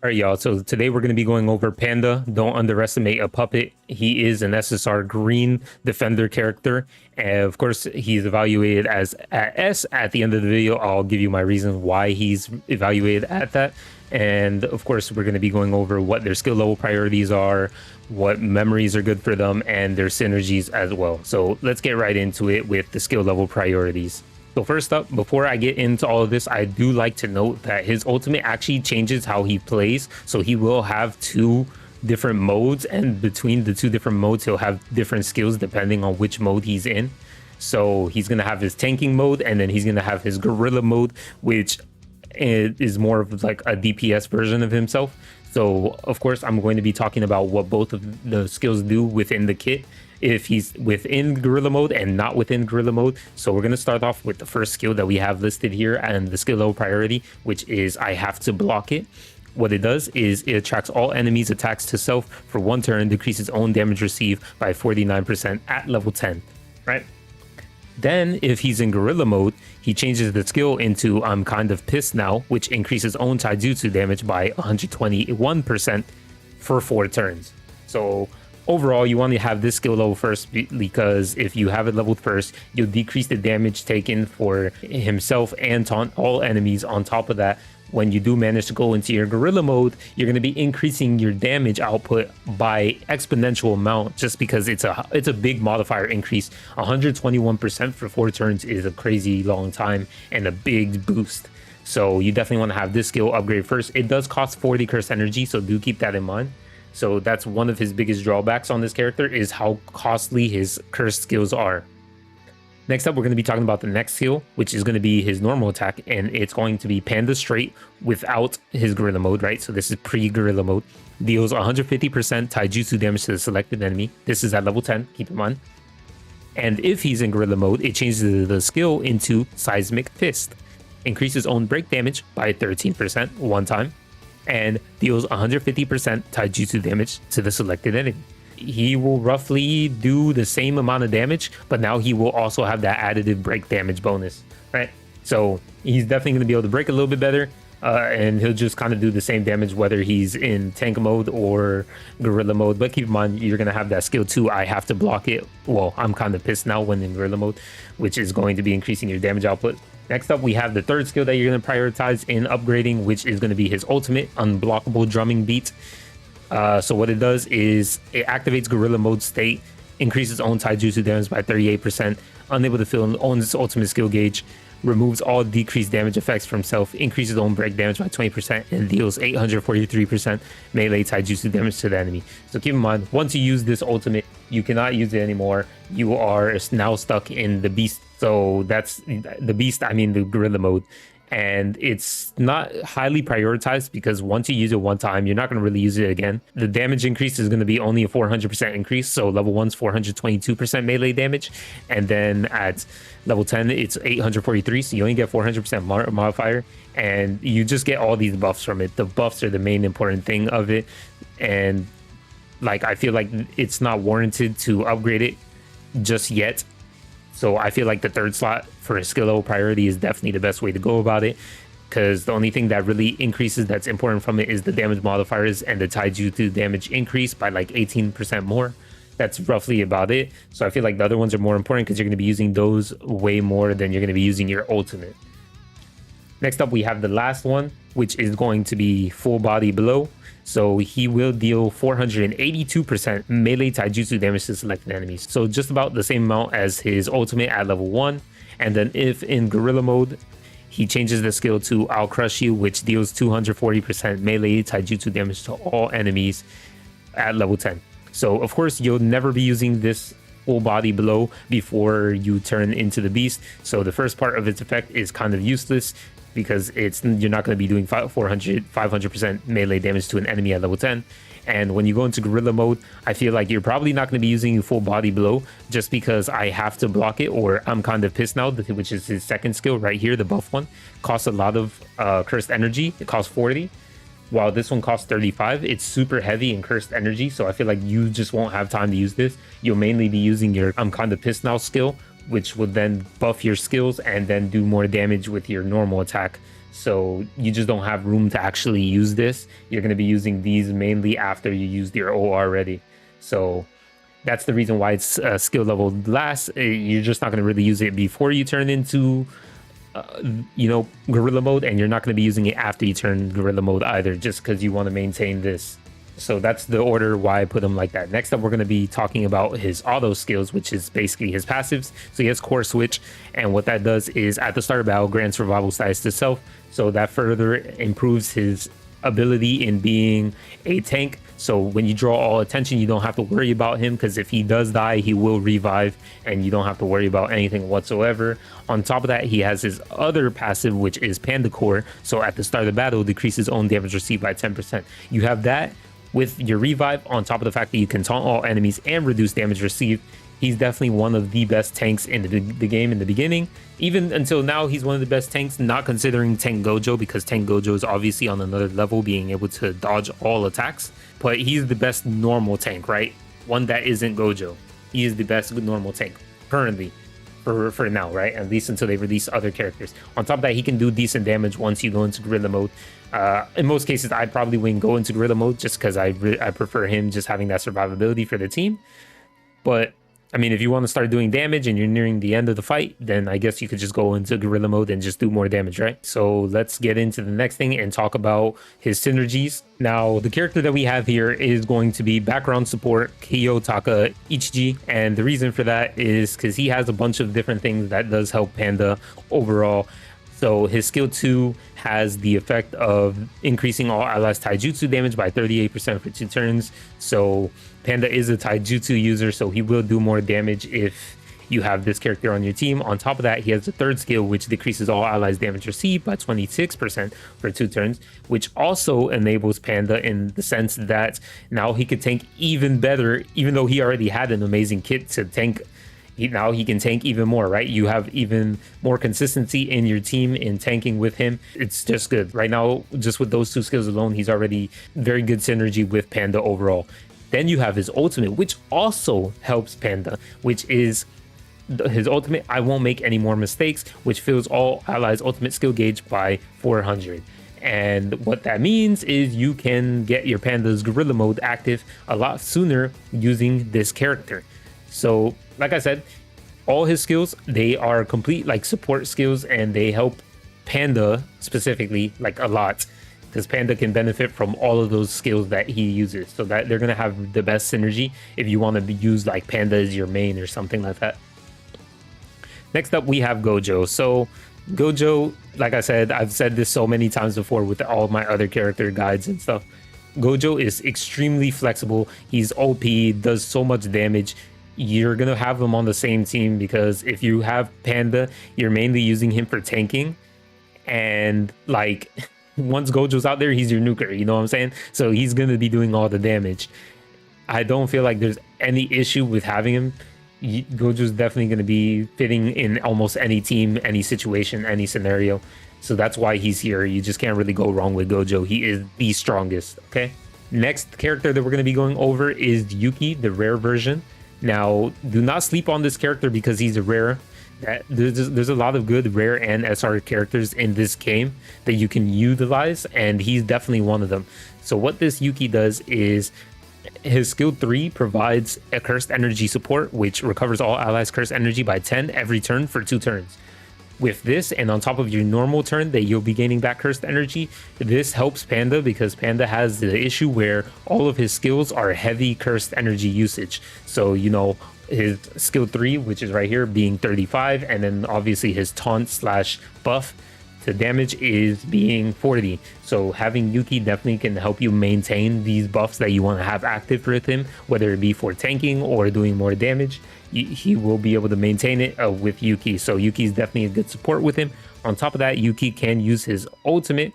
All right, y'all. So today we're going to be going over Panda. Don't underestimate a puppet. He is an SSR green defender character. And of course, he's evaluated as at S. At the end of the video, I'll give you my reason why he's evaluated at that. And of course, we're going to be going over what their skill level priorities are, what memories are good for them, and their synergies as well. So let's get right into it with the skill level priorities. So first up, before I get into all of this, I do like to note that his ultimate actually changes how he plays. So he will have two different modes, and between the two different modes, he'll have different skills depending on which mode he's in. So he's going to have his tanking mode, and then he's going to have his gorilla mode, which is more of like a DPS version of himself. So of course, I'm going to be talking about what both of the skills do within the kit, if he's within gorilla mode and not within gorilla mode. So we're going to start off with the first skill that we have listed here and the skill level priority, which is I have to block it. What it does is it attracts all enemies attacks to self for 1 turn, decreases own damage received by 49% at level 10, right? Then if he's in gorilla mode, he changes the skill into I'm kind of pissed now, which increases own taijutsu damage by 121% for 4 turns. So overall, you want to have this skill level first, because if you have it leveled first, you'll decrease the damage taken for himself and taunt all enemies. On top of that, when you do manage to go into your gorilla mode, you're going to be increasing your damage output by exponential amount, just because it's a big modifier increase. 121% for 4 turns is a crazy long time and a big boost. So you definitely want to have this skill upgrade first. It does cost 40 curse energy, so do keep that in mind. So that's one of his biggest drawbacks on this character, is how costly his cursed skills are. Next up, we're going to be talking about the next skill, which is going to be his normal attack, and it's going to be Panda straight without his gorilla mode, right? So this is pre-gorilla mode. Deals 150% taijutsu damage to the selected enemy. This is at level 10, keep in mind. And if he's in gorilla mode, it changes the skill into Seismic Fist. Increases own break damage by 13% one time, and deals 150% taijutsu damage to the selected enemy. He will roughly do the same amount of damage, but now he will also have that additive break damage bonus, right? So he's definitely going to be able to break a little bit better, and he'll just kind of do the same damage whether he's in tank mode or gorilla mode. But keep in mind, you're going to have that skill too. I have to block it. Well, I'm kind of pissed now when in gorilla mode, which is going to be increasing your damage output. Next up, we have the third skill that you're going to prioritize in upgrading, which is going to be his ultimate, Unblockable Drumming Beat. So what it does is it activates gorilla mode state, increases own taijutsu damage by 38%, unable to fill own its ultimate skill gauge, removes all decreased damage effects from self, increases own break damage by 20%, and deals 843% melee taijutsu damage to the enemy. So keep in mind, once you use this ultimate, you cannot use it anymore. You are now stuck in the beast. So that's the beast, I mean the gorilla mode. And it's not highly prioritized, because once you use it one time, you're not going to really use it again. The damage increase is going to be only a 400% increase. So level 1's 422% melee damage. And then at level 10, it's 843. So you only get 400% modifier. And you just get all these buffs from it. The buffs are the main important thing of it. And like, I feel like it's not warranted to upgrade it just yet. So I feel like the third slot for a skill level priority is definitely the best way to go about it, because the only thing that really increases that's important from it is the damage modifiers and the taijutsu damage increase by like 18% more. That's roughly about it. So I feel like the other ones are more important, because you're going to be using those way more than you're going to be using your ultimate. Next up, we have the last one, which is going to be Full Body Blow. So he will deal 482% melee taijutsu damage to selected enemies. So just about the same amount as his ultimate at level 1. And then if in gorilla mode, he changes the skill to I'll Crush You, which deals 240% melee taijutsu damage to all enemies at level 10. So of course, you'll never be using this Full Body Blow before you turn into the beast. So the first part of its effect is kind of useless, because you're not going to be doing 500% melee damage to an enemy at level 10. And when you go into gorilla mode, I feel like you're probably not going to be using Full Body Blow, just because I have to block it, or I'm kind of pissed now, which is his second skill right here, the buff one. Costs a lot of cursed energy. It costs 40, while this one costs 35. It's super heavy in cursed energy, so I feel like you just won't have time to use this. You'll mainly be using your I'm kind of pissed now skill, which would then buff your skills and then do more damage with your normal attack. so you just don't have room to actually use this. You're going to be using these mainly after you used your O already. So that's the reason why it's skill level last. You're just not going to really use it before you turn into gorilla mode, and you're not going to be using it after you turn gorilla mode either, just because you want to maintain this. So that's the order why I put him like that. Next up, we're going to be talking about his auto skills, which is basically his passives. So he has core switch, and what that does is at the start of battle grants survival status to self, so that further improves his ability in being a tank. So when you draw all attention, you don't have to worry about him, because if he does die, he will revive and you don't have to worry about anything whatsoever. On top of that, he has his other passive, which is Panda Core. So at the start of the battle, decreases own damage received by 10%. You have that with your revive, on top of the fact that you can taunt all enemies and reduce damage received. He's definitely one of the best tanks in the game in the beginning. Even until now, he's one of the best tanks, not considering Tank Gojo, because Tank Gojo is obviously on another level, being able to dodge all attacks. But he's the best normal tank, right? One that isn't Gojo. He is the best normal tank currently for now, right? At least until they release other characters. On top of that, he can do decent damage once you go into gorilla mode. In most cases, I probably wouldn't go into gorilla mode just because I prefer him just having that survivability for the team. But I mean, if you want to start doing damage and you're nearing the end of the fight, then I guess you could just go into gorilla mode and just do more damage, right? So let's get into the next thing and talk about his synergies. Now, the character that we have here is going to be background support Kiyotaka Ichiji, and the reason for that is because he has a bunch of different things that does help Panda overall. So his skill 2 has the effect of increasing all allies taijutsu damage by 38% for 2 turns. So Panda is a taijutsu user, so he will do more damage if you have this character on your team. On top of that, he has a third skill, which decreases all allies damage received by 26% for 2 turns, which also enables Panda in the sense that now he could tank even better, even though he already had an amazing kit to tank. Now he can tank even more, right? You have even more consistency in your team in tanking with him. It's just good. Right now, just with those 2 skills alone, he's already very good synergy with Panda overall. Then you have his ultimate, which also helps Panda, which is his ultimate, I won't make any more mistakes, which fills all allies ultimate skill gauge by 400. And what that means is you can get your Panda's gorilla mode active a lot sooner using this character. So like I said, all his skills, they are complete like support skills, and they help Panda specifically like a lot, because Panda can benefit from all of those skills that he uses. So that they're gonna have the best synergy if you want to use like Panda as your main or something like that. Next up, we have Gojo. So Gojo, like I said, I've said this so many times before with all my other character guides and stuff. Gojo is extremely flexible. He's OP, does so much damage. You're gonna have him on the same team, because if you have Panda, you're mainly using him for tanking, and like once Gojo's out there, he's your nuker, you know what I'm saying? So he's gonna be doing all the damage. I don't feel like there's any issue with having him. Gojo's definitely gonna be fitting in almost any team, any situation, any scenario. So that's why he's here. You just can't really go wrong with Gojo. He is the strongest, okay? Next character that we're gonna be going over is Yuki, the rare version. Now, do not sleep on this character because he's a rare. There's a lot of good rare and SR characters in this game that you can utilize, and he's definitely one of them. So what this Yuki does is his skill 3 provides a cursed energy support, which recovers all allies cursed energy by 10 every turn for 2 turns. With this, and on top of your normal turn that you'll be gaining back cursed energy, this helps Panda because Panda has the issue where all of his skills are heavy cursed energy usage. So, you know, his skill 3, which is right here, being 35, and then obviously his taunt slash buff to damage is being 40. So having Yuki definitely can help you maintain these buffs that you want to have active with him, whether it be for tanking or doing more damage. He will be able to maintain it with Yuki. So Yuki is definitely a good support with him. On top of that, Yuki can use his ultimate,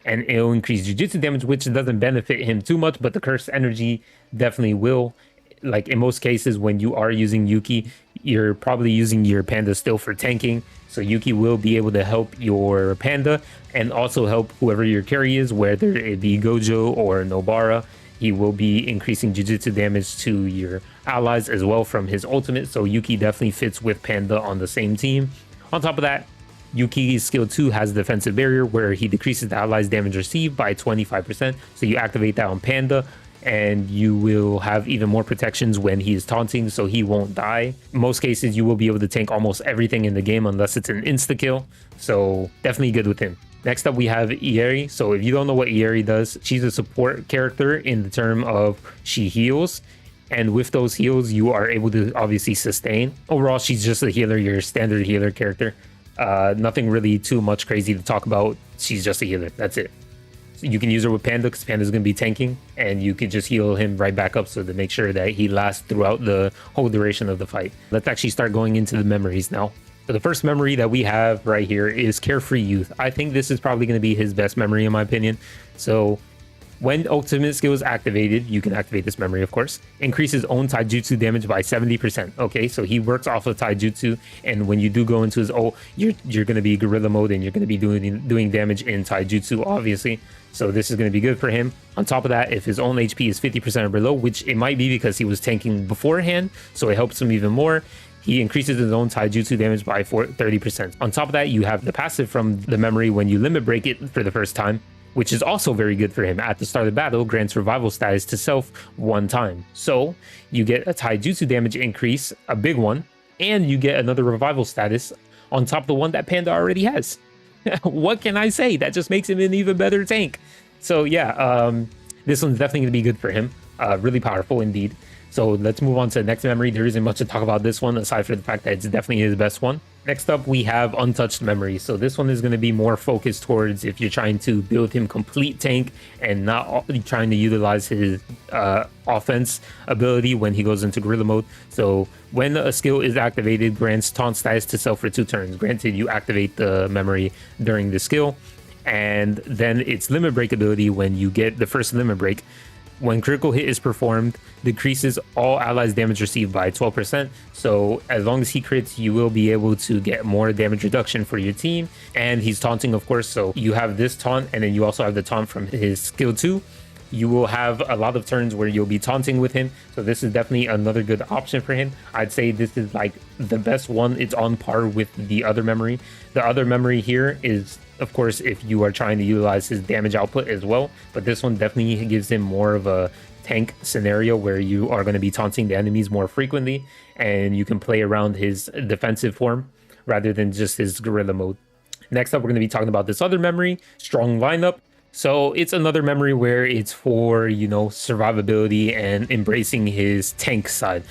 and it'll increase jujutsu damage, which doesn't benefit him too much, but the cursed energy definitely will. Like in most cases, when you are using Yuki, you're probably using your Panda still for tanking. So Yuki will be able to help your Panda and also help whoever your carry is, whether it be Gojo or Nobara. He will be increasing jujutsu damage to your allies as well from his ultimate. So Yuki definitely fits with Panda on the same team. On top of that, Yuki's skill 2 has defensive barrier where he decreases the allies damage received by 25%. So you activate that on Panda and you will have even more protections when he is taunting, so he won't die. In most cases, you will be able to tank almost everything in the game unless it's an insta-kill, so definitely good with him. Next up, we have Ieri. So if you don't know what Ieri does, she's a support character in the term of she heals. And with those heals, you are able to obviously sustain. Overall, she's just a healer, your standard healer character. Nothing really too much crazy to talk about. She's just a healer. That's it. So you can use her with Panda because Panda's going to be tanking. And you can just heal him right back up so to make sure that he lasts throughout the whole duration of the fight. Let's actually start going into the memories now. So the first memory that we have right here is Carefree Youth. I think this is probably going to be his best memory in my opinion. So when ultimate skill is activated, you can activate this memory, of course. Increases own taijutsu damage by 70%. Okay, so he works off of taijutsu, and when you do go into his ult, you're going to be gorilla mode, and you're going to be doing damage in taijutsu, obviously. So this is going to be good for him. On top of that, if his own HP is 50% or below, which it might be because he was tanking beforehand, so it helps him even more. He increases his own taijutsu damage by 30%. On top of that, you have the passive from the memory when you limit break it for the first time, which is also very good for him. At the start of the battle, grants revival status to self 1 time. So you get a taijutsu damage increase, a big one, and you get another revival status on top of the one that Panda already has. What can I say? That just makes him an even better tank. So yeah, this one's definitely going to be good for him. Really powerful indeed. So let's move on to the next memory. There isn't much to talk about this one, aside from the fact that it's definitely his best one. Next up, we have Untouched Memory. So this one is going to be more focused towards if you're trying to build him complete tank and not trying to utilize his offense ability when he goes into gorilla mode. So when a skill is activated, grants taunt status to self for 2 turns. Granted, you activate the memory during the skill, and then its limit break ability when you get the first limit break. When critical hit is performed, decreases all allies damage received by 12%. So as long as he crits, you will be able to get more damage reduction for your team. And he's taunting, of course. So you have this taunt, and then you also have the taunt from his skill 2. You will have a lot of turns where you'll be taunting with him. So this is definitely another good option for him. I'd say this is like the best one. It's on par with the other memory. The other memory here is, of course, if you are trying to utilize his damage output as well. But this one definitely gives him more of a tank scenario where you are going to be taunting the enemies more frequently. And you can play around his defensive form rather than just his gorilla mode. Next up, we're going to be talking about this other memory, Strong Lineup. So it's another memory where it's for, you know, survivability and embracing his tank side.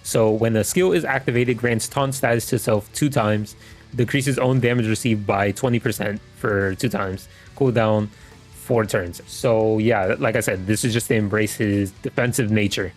So when a skill is activated, grants taunt status to self 2 times, decreases own damage received by 20% for 2 times, cooldown 4 turns. So yeah, like I said, this is just to embrace his defensive nature.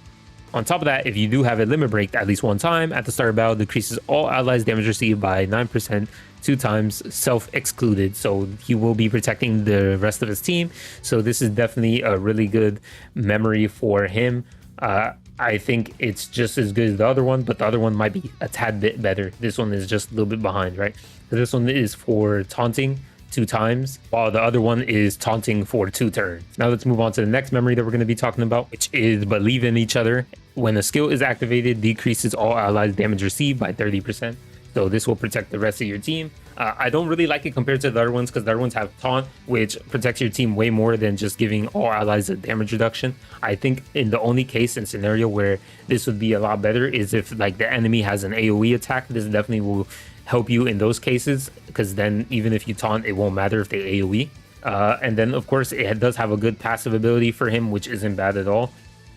On top of that, if you do have a limit break at least 1 time at the start of battle, decreases all allies damage received by 9%, 2 times, self excluded. So he will be protecting the rest of his team. So this is definitely a really good memory for him. I think it's just as good as the other one, but the other one might be a tad bit better. This one is just a little bit behind, right? So this one is for taunting 2 times, while the other one is taunting for 2 turns. Now let's move on to the next memory that we're going to be talking about, which is Believe in Each Other. When a skill is activated, decreases all allies damage received by 30%. So this will protect the rest of your team. I don't really like it compared to the other ones because the other ones have taunt, which protects your team way more than just giving all allies a damage reduction. I think in the only case and scenario where this would be a lot better is if like the enemy has an AoE attack. This definitely will help you in those cases, because then even if you taunt, it won't matter if they AoE. And then of course it does have a good passive ability for him, which isn't bad at all.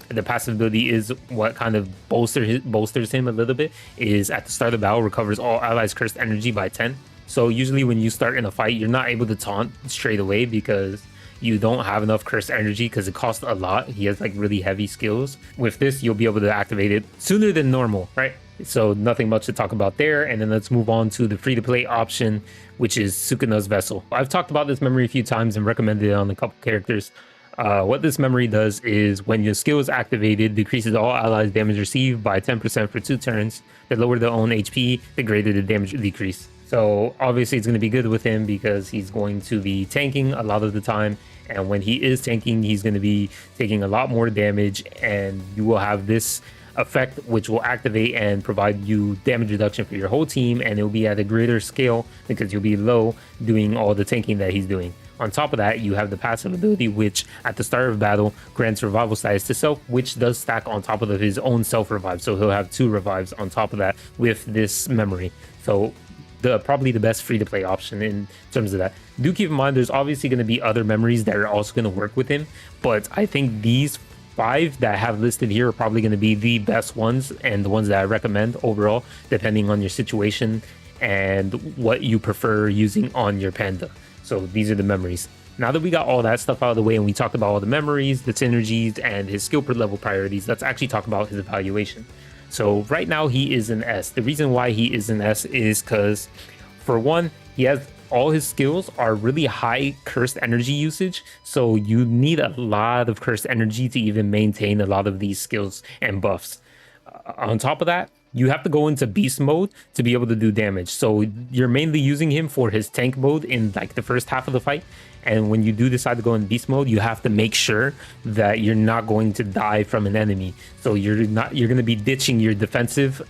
The passive ability is what kind of bolsters him a little bit, is at the start of the battle, recovers all allies cursed energy by 10. So usually when you start in a fight, you're not able to taunt straight away because you don't have enough cursed energy because it costs a lot. He has like really heavy skills. With this, you'll be able to activate it sooner than normal, right? So nothing much to talk about there. And then let's move on to the free-to-play option, which is Sukuna's Vessel. I've talked about this memory a few times and recommended it on a couple characters. What this memory does is when your skill is activated, decreases all allies damage received by 10% for 2 turns. The lower the own HP, the greater the damage decrease. So obviously it's going to be good with him because he's going to be tanking a lot of the time. And when he is tanking, he's going to be taking a lot more damage, and you will have this effect, which will activate and provide you damage reduction for your whole team, and it'll be at a greater scale because you'll be low doing all the tanking that he's doing. On top of that, you have the passive ability, which at the start of battle grants revival status to self, which does stack on top of his own self revive. So he'll have 2 revives on top of that with this memory. So probably the best free to play option in terms of that. Do keep in mind there's obviously going to be other memories that are also going to work with him, but I think these 5 that I have listed here are probably going to be the best ones and the ones that I recommend overall, depending on your situation and what you prefer using on your Panda. So these are the memories. Now that we got all that stuff out of the way and we talked about all the memories, the synergies, and his skill per level priorities, let's actually talk about his evaluation. So right now he is an S. The reason why he is an S is because, for one, he has all his skills are really high cursed energy usage. So you need a lot of cursed energy to even maintain a lot of these skills and buffs. On top of that, you have to go into beast mode to be able to do damage. So you're mainly using him for his tank mode in like the first half of the fight. And when you do decide to go in beast mode, you have to make sure that you're not going to die from an enemy. So you're going to be ditching your defensive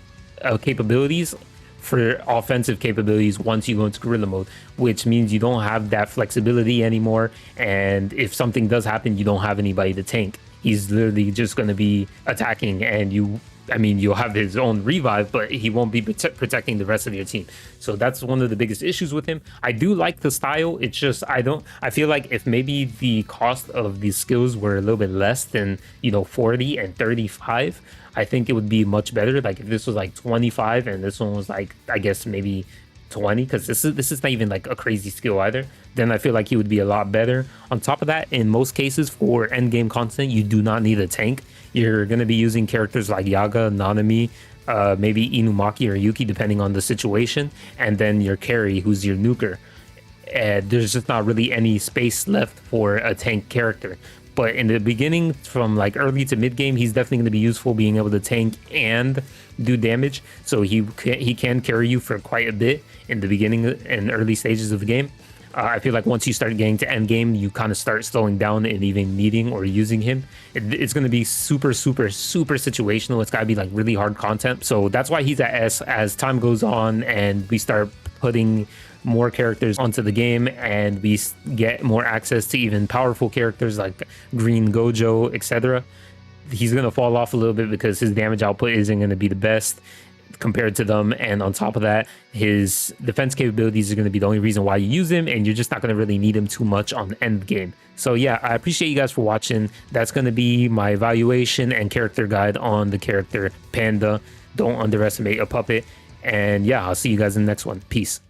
capabilities for offensive capabilities once you go into gorilla mode, which means you don't have that flexibility anymore. And if something does happen, you don't have anybody to tank. He's literally just going to be attacking, and you'll have his own revive, but he won't be protecting the rest of your team. So that's one of the biggest issues with him. I do like the style. It's just I feel like if maybe the cost of these skills were a little bit less than 40 and 35, I think it would be much better. Like if this was like 25 and this one was like, I guess maybe 20, because this is not even like a crazy skill either, then I feel like he would be a lot better. On top of that, in most cases for end game content, you do not need a tank. You're going to be using characters like Yaga, Nanami, maybe Inumaki or Yuki, depending on the situation, and then your carry, who's your nuker. There's just not really any space left for a tank character. But in the beginning, from like early to mid game, he's definitely going to be useful, being able to tank and do damage. So he can carry you for quite a bit in the beginning and early stages of the game. I feel like once you start getting to end game, you kind of start slowing down and even needing or using him. It's going to be super situational. It's got to be like really hard content. So that's why he's at S. As time goes on and we start putting more characters onto the game and we get more access to even powerful characters like Green Gojo, etc., he's going to fall off a little bit because his damage output isn't going to be the best compared to them. And on top of that, his defense capabilities are going to be the only reason why you use him, and you're just not going to really need him too much on the end game. So yeah, I appreciate you guys for watching. That's going to be my evaluation and character guide on the character Panda. Don't underestimate a puppet. And yeah, I'll see you guys in the next one. Peace.